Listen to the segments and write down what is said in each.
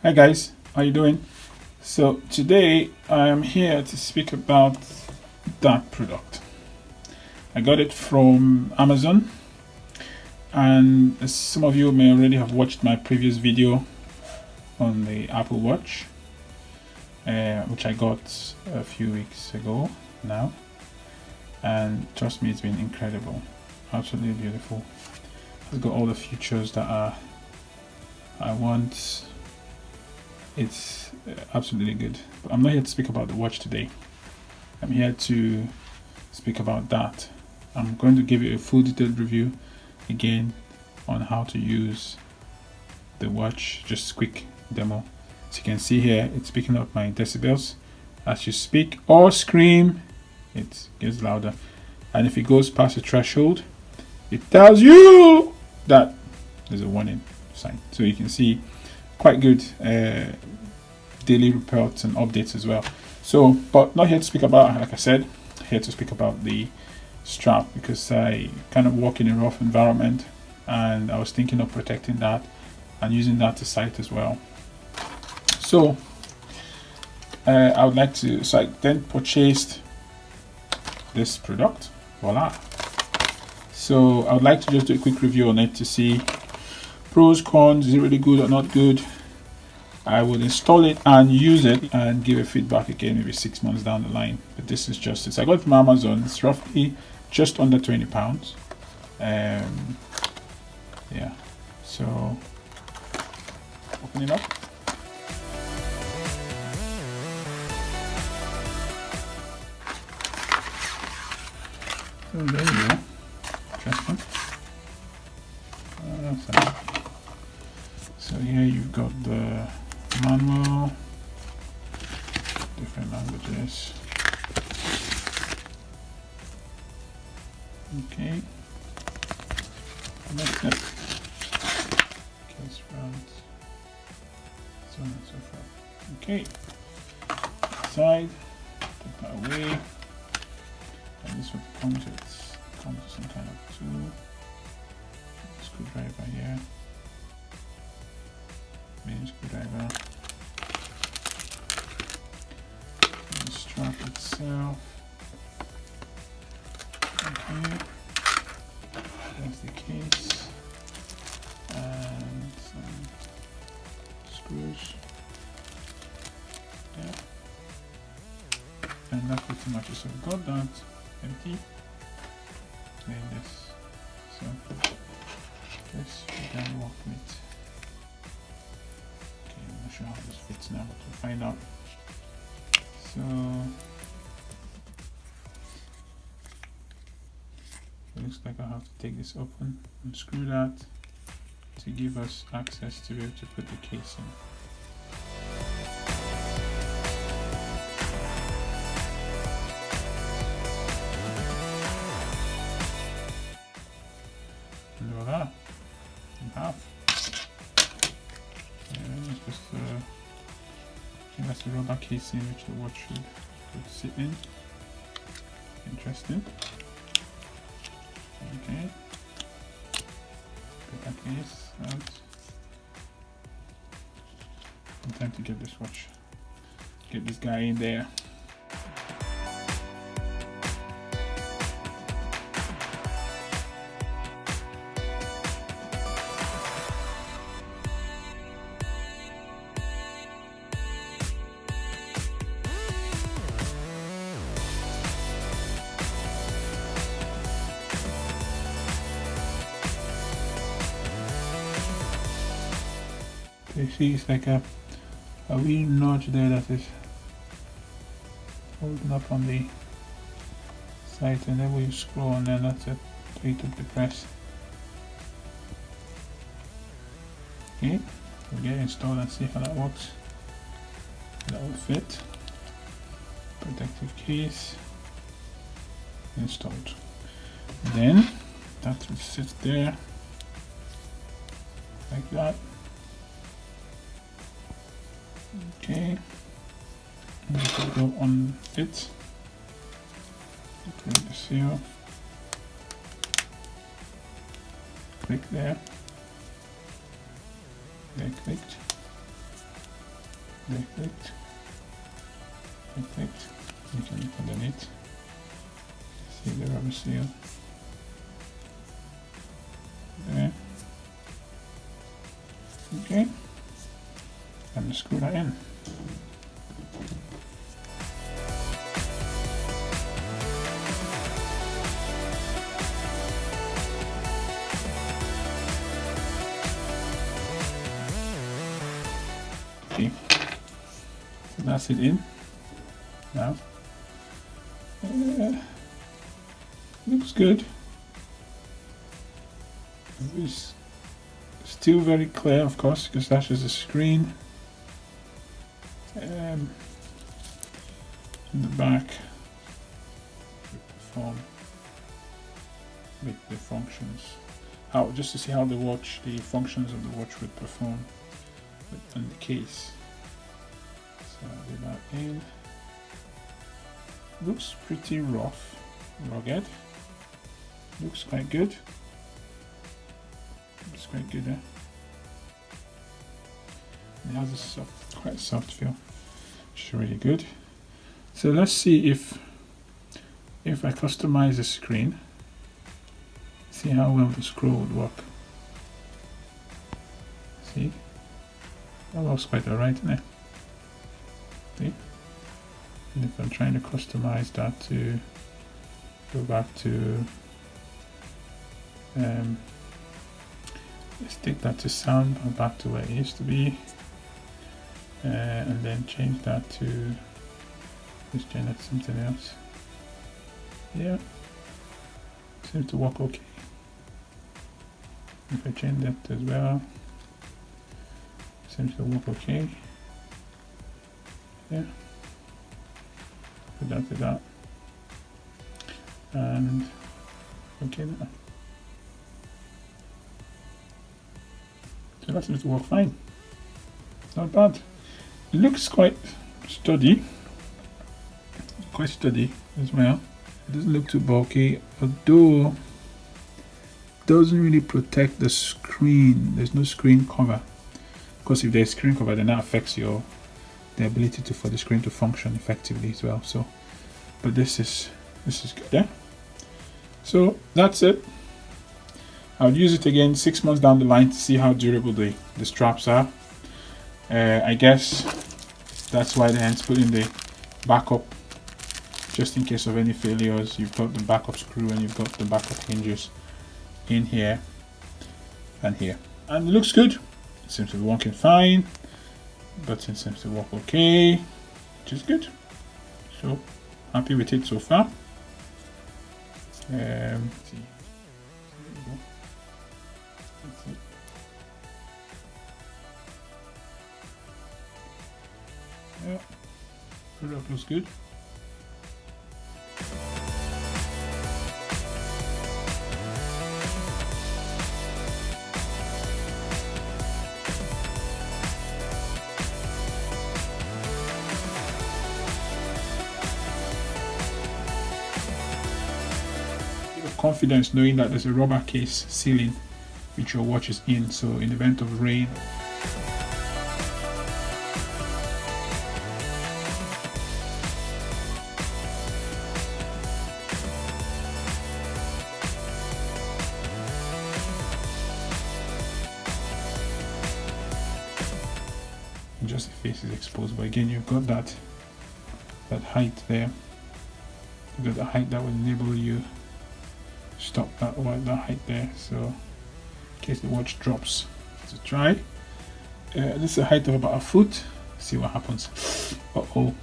Hi guys, how you doing? So today I am here to speak about that product. I got it from Amazon, and as some of you may already have watched my previous video on the Apple Watch, which I got a few weeks ago now, and trust me, it's been incredible, absolutely beautiful. It's got all the features that I want. It's absolutely good, but I'm not here to speak about the watch today. I'm here to speak about that. I'm going to give you a full detailed review again on how to use the watch, just quick demo. As you can see here, it's picking up my decibels. As you speak or scream, it gets louder, and if it goes past the threshold, it tells you that there's a warning sign. So you can see quite good daily reports and updates as well. So, but not here to speak about, like I said, here to speak about the strap, because I kind of work in a rough environment and I was thinking of protecting that and using that to sight as well. So I would like to, so I then purchased this product, voila. So I would like to just do a quick review on it to see pros, cons, is it really good or not good. I will install it and use it and give a feedback again maybe 6 months down the line. But this is just it. I got it from Amazon. It's roughly just under £20. Yeah, so open it up. So there you go. Interesting. So here you've got the manual, different languages. Okay. Next step. Case front. So on and so forth. Okay. Side. Take that away. And this one comes with some kind of tool. Screwdriver here. Main screwdriver. And the strap itself. Okay. That's the case. And some screws. Yeah. And that's pretty much it. So we've got that empty. Like this. So this we can work with. Okay, I'm not sure how this fits now, but we'll find out. So it looks like I have to take this open and screw that to give us access to be able to put the case in. And voila, in half. And it's just I think that's the rubber casing which the watch should sit in. Interesting. Okay. Put that case out. In time to get this watch. Get this guy in there. You see, it's like a wee notch there that is holding up on the side, and then we scroll, and then that's it. We took the press. Okay, we'll get it installed and see how that works. That will fit. Protective case installed. Then that will sit there like that. Okay, and we can go on it. Click the seal. Click there. They're clicked. they clicked, you can look underneath, see the rubber seal there. Okay, and screw that in. Okay, so that's it in now. Looks good. It's still very clear, of course, because that's just a screen. In the back, perform with the functions. How just to see how the functions of the watch would perform on the case. So I'll do that in. Looks pretty rugged. Looks quite good. Looks quite good there. It has a quite soft feel, which is really good. So let's see if I customize the screen, see how well the scroll would work. See, that works quite alright, isn't it? See? And if I'm trying to customize that to go back to let's take that to sound or back to where it used to be, and then change that to let's change that to something else. Yeah, seems to work okay. If I change that as well, seems to work okay. Yeah, put that to that, and okay now. So that seems to work fine. It's not bad. It looks quite sturdy as well. It doesn't look too bulky, although it doesn't really protect the screen. There's no screen cover. Of course, if there's screen cover, then that affects the ability for the screen to function effectively as well. So, but this is good. Yeah. So that's it. I'll use it again 6 months down the line to see how durable the straps are. I guess that's why they hence put in the backup, just in case of any failures. You've got the backup screw and you've got the backup hinges in here and here. And it looks good. It seems to be working fine. Button seems to work okay, which is good. So happy with it so far. Let's see. Yeah, product looks good. Confidence knowing that there's a rubber case sealing which your watch is in, so in the event of rain just the face is exposed, but again you've got that height there. You've got the height that will enable you stop that height there, so in case the watch drops. To try, this is a height of about a foot. See what happens. Uh-oh.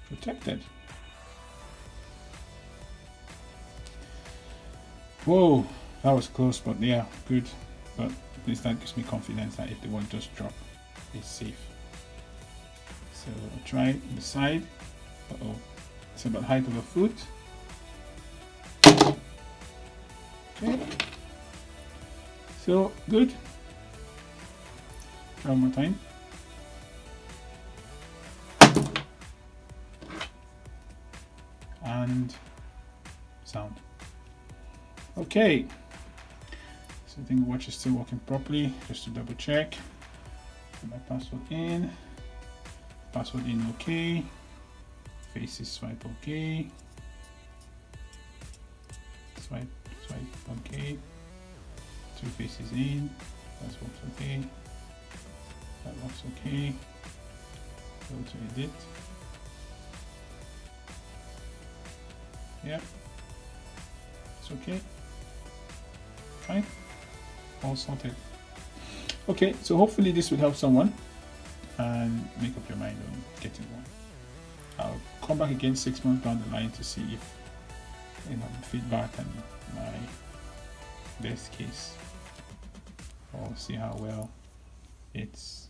Protected. Whoa, that was close, but yeah, good. But at least that gives me confidence that if the one does drop, it's safe. So I'll try it on the side. Uh-oh. It's about height of a foot. Okay. So good. Try one more time. and sound. Okay, so I think the watch is still working properly. Just to double check, put my password in, okay, faces swipe okay, swipe okay, 2 faces in, that works okay, that works okay, go to edit, yeah, it's okay, fine, all sorted. Okay, so hopefully this will help someone and make up your mind on getting one. I'll come back again 6 months down the line to see if feedback and my best case, or see how well it's